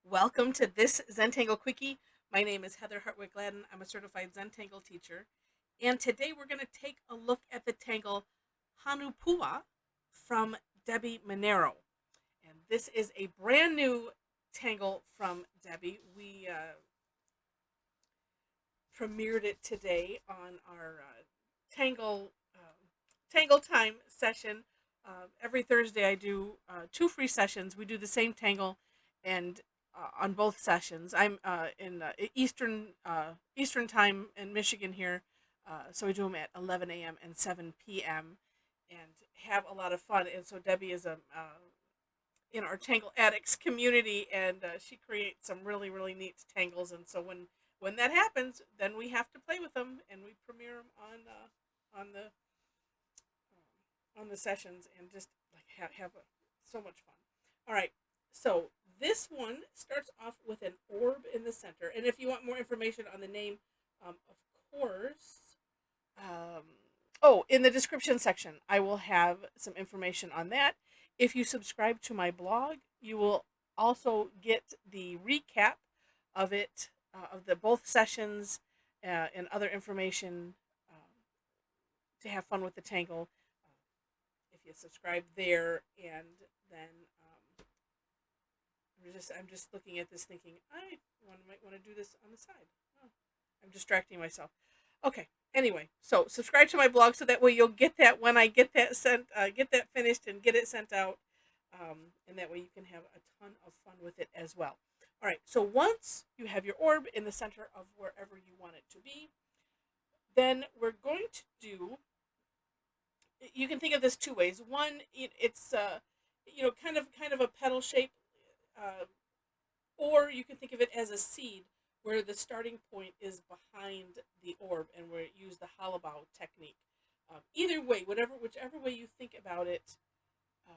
Welcome to this Zentangle Quickie. My name is Heather Hartwick Gladden. I'm a certified Zentangle teacher. And today we're going to take a look at the tangle Hanu Pua from Debbi Minero. And this is a brand new tangle from Debbi. We premiered it today on our Tangle Time session. Every Thursday I do two free sessions. We do the same tangle, and on both sessions, I'm in Eastern time in Michigan here, so we do them at 11 a.m. and 7 p.m. and have a lot of fun. And so Debbi is in our Tangle Addicts community, and she creates some really neat tangles. And so when that happens, then we have to play with them, and we premiere them on the on the sessions, and just like so much fun. All right, so this one starts off with an orb in the center, and if you want more information on the name, of course, um, oh, in the description section, I will have some information on that. If you subscribe to my blog, you will also get the recap of it, of the both sessions, and other information, to have fun with the tangle. If you subscribe there, and then I'm just looking at this thinking might want to do this on the side. Oh, I'm distracting myself. Okay. Anyway, so subscribe to my blog so that way you'll get that when I get that get that finished and get it sent out, and that way you can have a ton of fun with it as well. All right. So once you have your orb in the center of wherever you want it to be, then we're going to do. You can think of this two ways. One, it's kind of a petal shape, uh, or you can think of it as a seed where the starting point is behind the orb, and where you use the halabow technique. Either way, whichever way you think about it, um,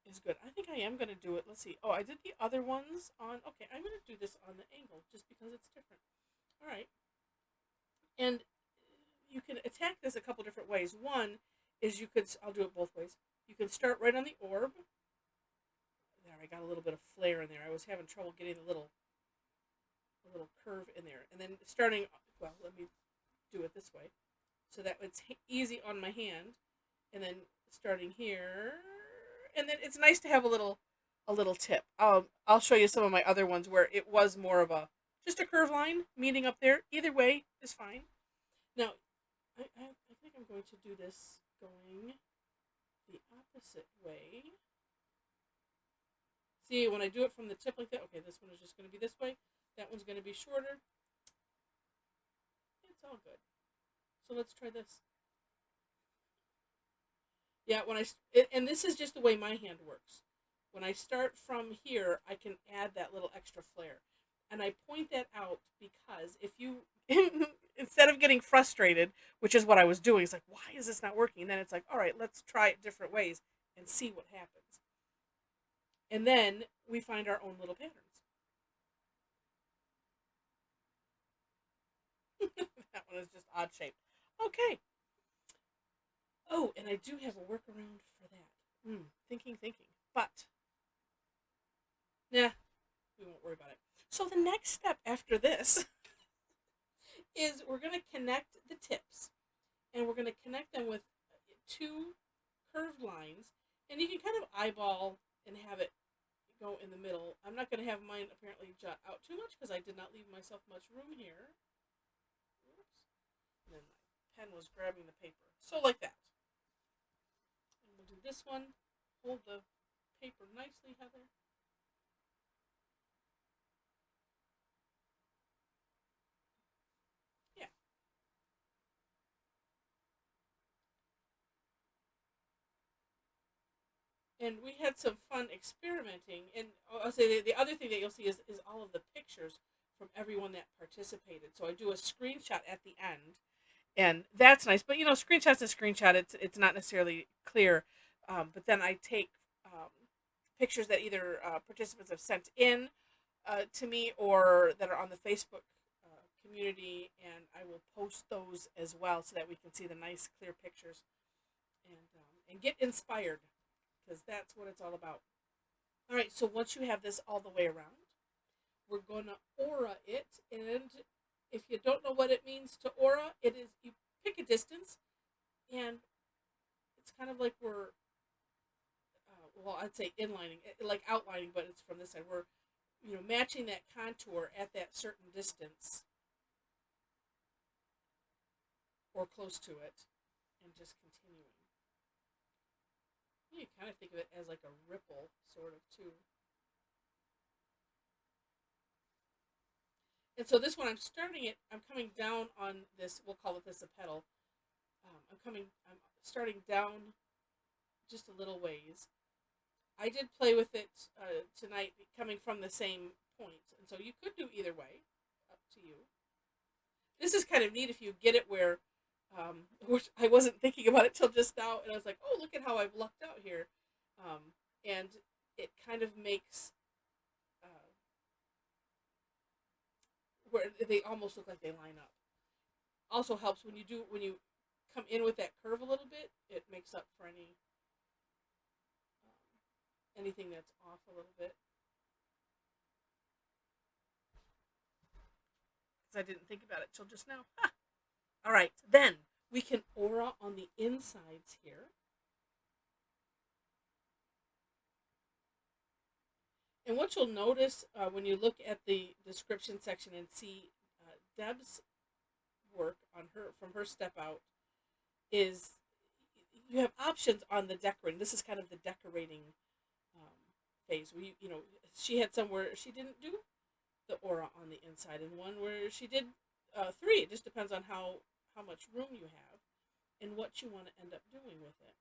is good. I think I am going to do it. Let's see. Oh, I did the other ones on. Okay, I'm going to do this on the angle just because it's different. All right, and you can attack this a couple different ways. One is I'll do it both ways. You can start right on the orb. There, I got a little bit of flare in there. I was having trouble getting a little curve in there. And then let me do it this way so that it's easy on my hand. And then starting here, and then it's nice to have a little tip. I'll show you some of my other ones where it was more of a just a curve line meeting up there. Either way is fine. Now, I think I'm going to do this going the opposite way. See, when I do it from the tip like that, okay, this one is just going to be this way. That one's going to be shorter. It's all good. So let's try this. Yeah, and this is just the way my hand works. When I start from here, I can add that little extra flare. And I point that out because if you, instead of getting frustrated, which is what I was doing, it's like, why is this not working? And then it's like, all right, let's try it different ways and see what happens. And then we find our own little patterns. That one is just odd shaped. Okay. Oh, and I do have a workaround for that. Thinking. But, yeah, we won't worry about it. So the next step after this is we're going to connect the tips. And we're going to connect them with two curved lines. And you can kind of eyeball and have it go in the middle. I'm not going to have mine apparently jut out too much because I did not leave myself much room here. Oops. And then my pen was grabbing the paper. So like that. And we'll do this one. Hold the paper nicely, Heather. Yeah. And we had some fun experimenting. And I'll say the other thing that you'll see is all of the pictures from everyone that participated. So I do a screenshot at the end, and that's nice. But screenshot's a screenshot. It's not necessarily clear. But then I take, pictures that either participants have sent in, to me, or that are on the Facebook community, and I will post those as well so that we can see the nice clear pictures, and get inspired, because that's what it's all about. All right, so once you have this all the way around, we're going to aura it. And if you don't know what it means to aura, it is you pick a distance, and it's kind of like we're, well, I'd say inlining, like outlining, but it's from this side. We're, matching that contour at that certain distance or close to it, and just continuing. You kind of think of it as like a ripple, sort of, too. And so this one, I'm starting it, I'm coming down on this, we'll call it this a petal. I'm starting down just a little ways. I did play with it tonight, coming from the same point. And so you could do either way, up to you. This is kind of neat if you get it where, which I wasn't thinking about it till just now, and I was like, oh, look at how I've lucked out here. And it kind of makes, where they almost look like they line up. Also helps when you come in with that curve a little bit, it makes up for anything that's off a little bit. Because I didn't think about it till just now. Ha! All right, then we can aura on the insides here. And what you'll notice when you look at the description section and see Deb's work on her from her step out is you have options on the decorating. This is kind of the decorating phase where she had some where she didn't do the aura on the inside, and one where she did three. It just depends on how much room you have and what you want to end up doing with it.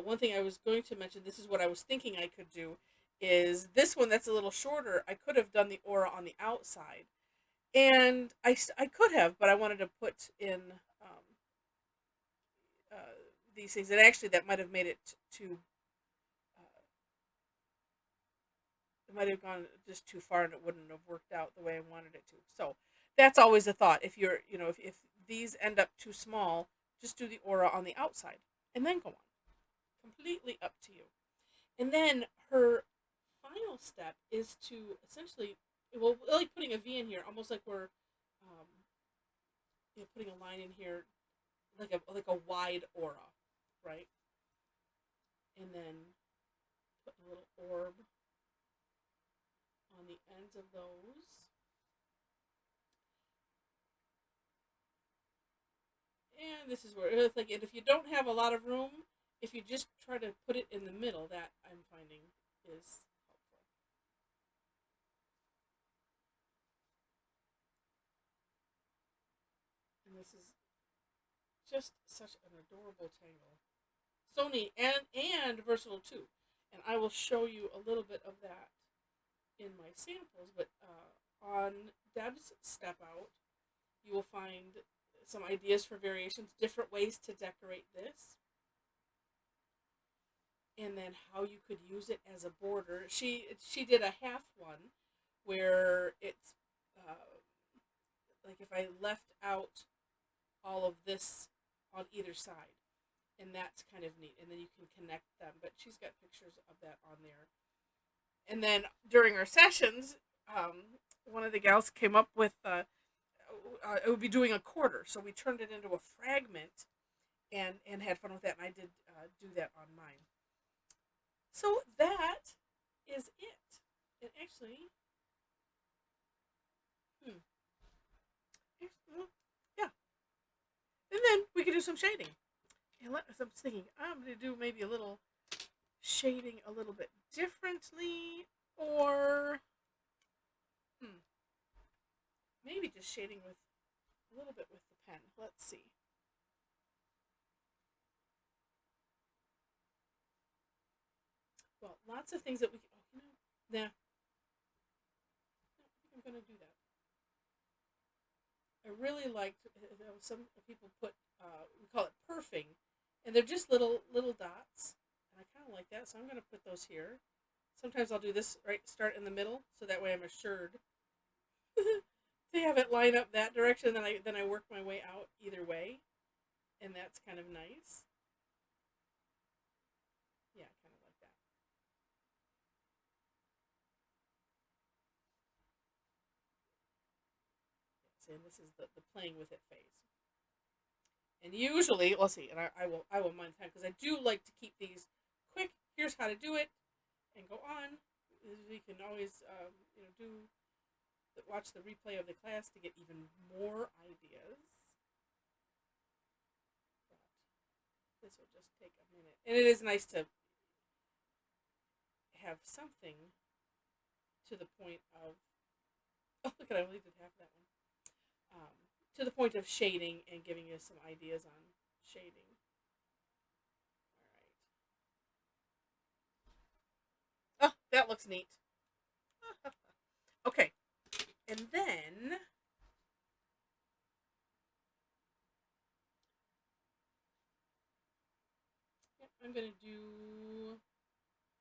One thing I was going to mention, this is what I was thinking I could do, is this one that's a little shorter. I could have done the aura on the outside, and I could have, but I wanted to put in uh, these things, and actually that might have made it too. It might have gone just too far, and it wouldn't have worked out the way I wanted it to. So that's always a thought. If you're, if these end up too small, just do the aura on the outside, and then go on. Completely up to you. And then her final step is to essentially, well, like putting a V in here, almost like we're, putting a line in here, like a wide aura, right? And then put a little orb on the ends of those. And this is where it's like, and if you don't have a lot of room, if you just try to put it in the middle, that I'm finding is helpful. And this is just such an adorable tangle. So neat and versatile too. And I will show you a little bit of that in my samples. But on Deb's Step Out, you will find some ideas for variations, different ways to decorate this, and then how you could use it as a border. She did a half one where it's like if I left out all of this on either side, and that's kind of neat. And then you can connect them. But she's got pictures of that on there. And then during our sessions, one of the gals came up with it would be doing a quarter, so we turned it into a fragment, and had fun with that. And I did do that on mine. So that is it. And actually, yeah. And then we could do some shading. And I'm thinking I'm going to do maybe a little shading a little bit differently, or maybe just shading with a little bit with the pen. Let's see. Well, lots of things that we can. Nah. No, I think I'm going to do that. I really liked. Some people put. We call it perfing, and they're just little dots, and I kind of like that. So I'm going to put those here. Sometimes I'll do this start in the middle, so that way I'm assured to have it line up that direction. Then I work my way out either way, and that's kind of nice. Yeah, kind of like that. and this is the playing with it phase. And usually, let's see, and I will mind time because I do like to keep these quick. Here's how to do it, and go on. We can always watch the replay of the class to get even more ideas. But this will just take a minute, and it is nice to have something to the point of. Oh, look at I only did half that one. To the point of shading and giving you some ideas on shading. All right. Oh, that looks neat. Okay, and then I'm gonna do.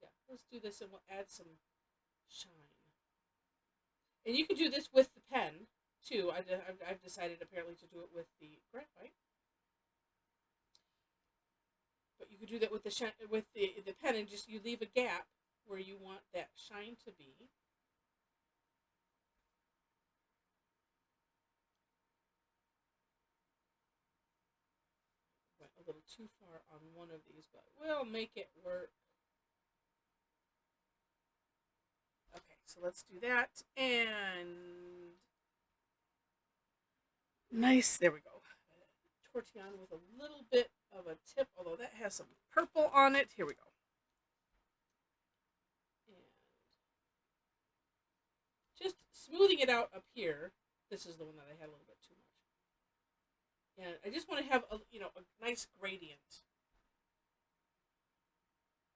Yeah, let's do this, and we'll add some shine. And you can do this with the pen too. I've decided apparently to do it with the graphite. But you could do that with the pen, and just you leave a gap where you want that shine to be. Went a little too far on one of these, but we'll make it work. Okay, so let's do that. And nice, there we go. Tortillon with a little bit of a tip, although that has some purple on it. Here we go. And just smoothing it out up here. This is the one that I had a little bit too much. And I just want to have a nice gradient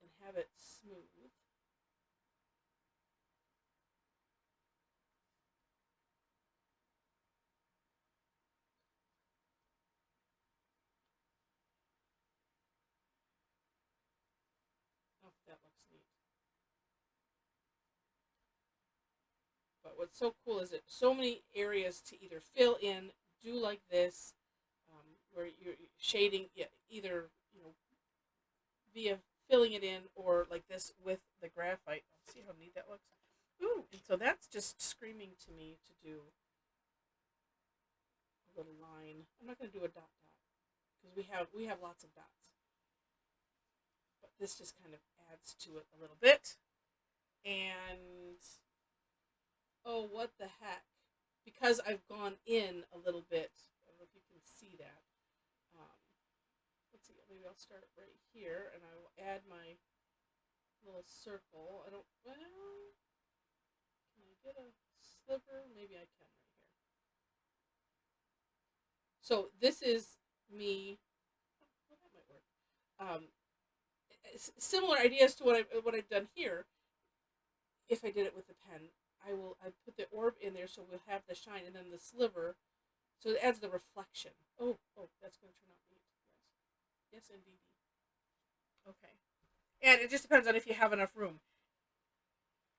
and have it smooth. Oh, that looks neat. But what's so cool is that so many areas to either fill in, do like this, where you're shading either via filling it in or like this with the graphite. See how neat that looks. Ooh, and so that's just screaming to me to do a little line. I'm not going to do a dot because we have lots of dots, but this just kind of adds to it a little bit. And oh, what the heck! Because I've gone in a little bit. I don't know if you can see that. Let's see. Maybe I'll start right here, and I will add my little circle. I don't. Well, can I get a sliver? Maybe I can right here. So this is me. Well, that might work. Similar ideas to what I've done here. If I did it with the pen, I put the orb in there so we'll have the shine, and then the sliver, so it adds the reflection. Oh, that's going to turn out neat. Yes, indeed. Okay, and it just depends on if you have enough room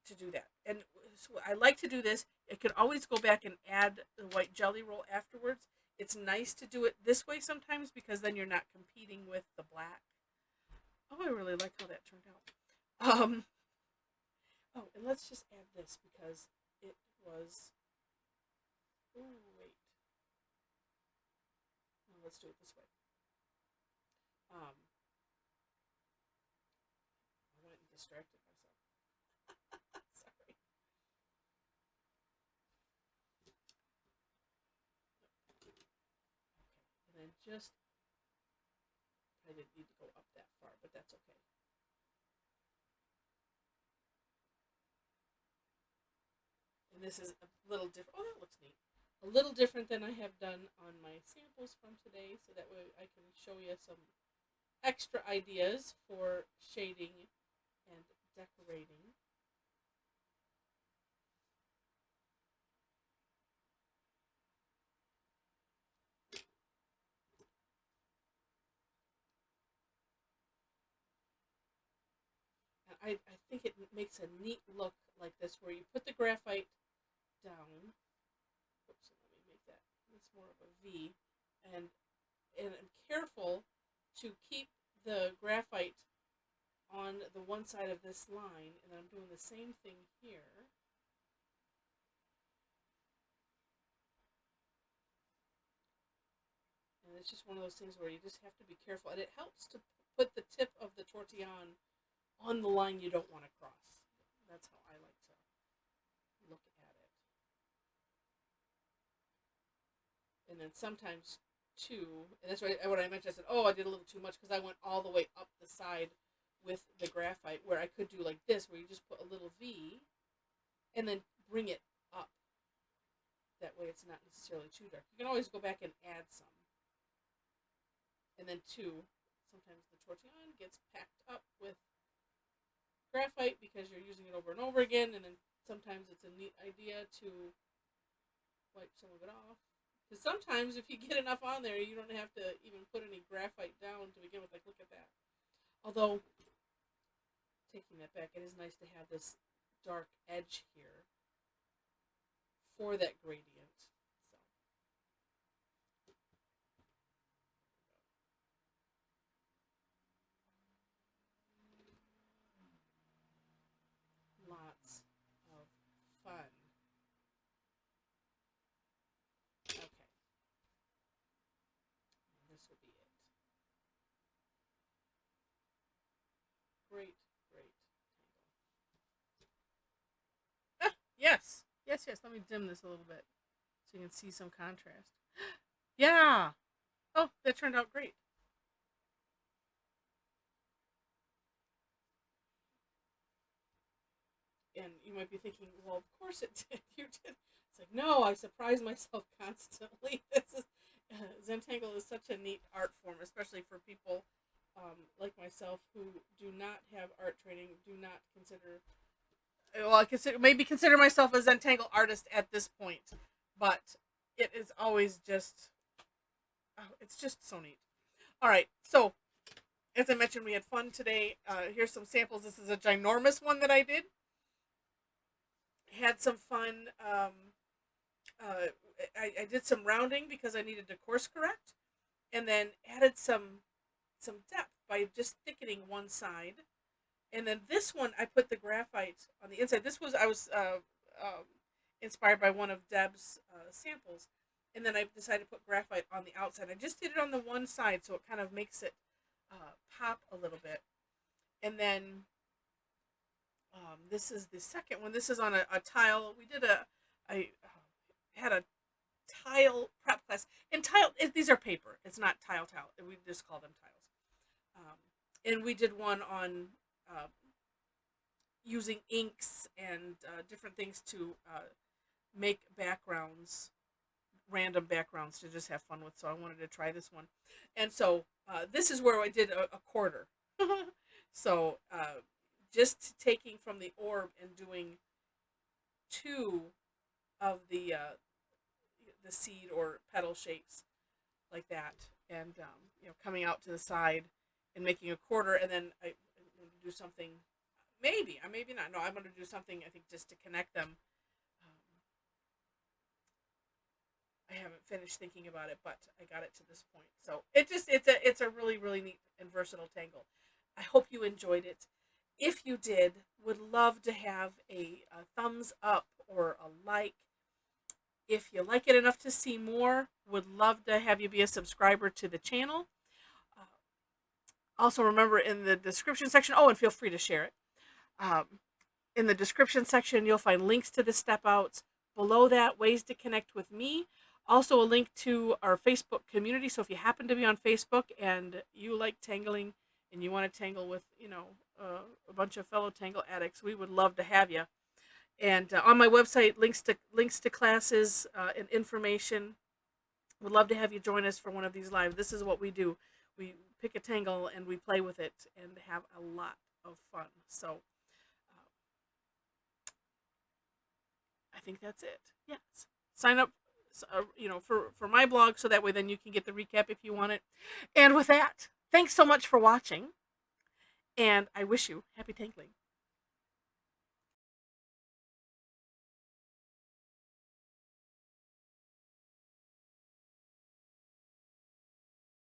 to do that. And so I like to do this. I could always go back and add the white jelly roll afterwards. It's nice to do it this way sometimes because then you're not competing with the black. Oh, I really like how that turned out. Oh, and let's just add this because it was. Oh wait. No, let's do it this way. I went and distracted myself. Sorry. Okay, and then just. I didn't need to go up that far, but that's okay. And this is a little different. Oh, that looks neat. A little different than I have done on my samples from today, so that way I can show you some extra ideas for shading and decorating. And I think it makes a neat look like this, where you put the graphite down. Oops, let me make that. It's more of a V, and I'm careful to keep the graphite on the one side of this line, and I'm doing the same thing here. it's just one of those things where you just have to be careful, and it helps to put the tip of the tortillon on the line you don't want to cross. That's how I like to look at it. And then sometimes too, and that's what I mentioned. I said, oh, I did a little too much because I went all the way up the side with the graphite, where I could do like this, where you just put a little V and then bring it up. That way it's not necessarily too dark. You can always go back and add some. And then two, sometimes the tortillon gets packed up with graphite because you're using it over and over again, and then sometimes it's a neat idea to wipe some of it off. Because sometimes if you get enough on there, you don't have to even put any graphite down to begin with. Like, look at that. Although, taking that back, it is nice to have this dark edge here for that gradient. So, lots of fun. Okay. This will be it. Great, great. Ah, yes. Yes, yes. Let me dim this a little bit so you can see some contrast. Yeah. Oh, that turned out great. And you might be thinking, well, of course it did. You did. It's like, no, I surprise myself constantly. This is Zentangle is such a neat art form, especially for people like myself who do not have art training, do not consider. Well, I consider myself a Zentangle artist at this point, but it is always just, oh, it's just so neat. All right, so as I mentioned, we had fun today. Here's some samples. This is a ginormous one that I did. Had some fun. Uh, I did some rounding because I needed to course correct, and then added some depth by just thickening one side. And then this one, I put the graphite on the inside. I was inspired by one of Deb's samples, and then I decided to put graphite on the outside. I just did it on the one side, so it kind of makes it pop a little bit. And then this is the second one. This is on a tile. I had a tile prep class. And these are paper. It's not tile. We just call them tiles. And we did one on using inks and different things to make backgrounds, random backgrounds to just have fun with. So I wanted to try this one. And so this is where I did a quarter. So just taking from the orb and doing two of the seed or petal shapes like that, and coming out to the side and making a quarter, and then I'm going to do something. Maybe not. No, I'm going to do something. I think just to connect them. I haven't finished thinking about it, but I got it to this point. So it's a really, really neat and versatile tangle. I hope you enjoyed it. If you did, would love to have a thumbs up or a like. If you like it enough to see more, would love to have you be a subscriber to the channel. Also, remember in the description section, and feel free to share it. In the description section, you'll find links to the step outs. Below that, ways to connect with me. Also, a link to our Facebook community. So if you happen to be on Facebook and you like tangling and you want to tangle with, a bunch of fellow Tangle addicts, we would love to have you. And on my website, links to classes and information. Would love to have you join us for one of these live. This is what we do. We pick a tangle and we play with it and have a lot of fun. So I think that's it. Yes. Sign up, for my blog, so that way then you can get the recap if you want it. And with that, thanks so much for watching, and I wish you happy tangling.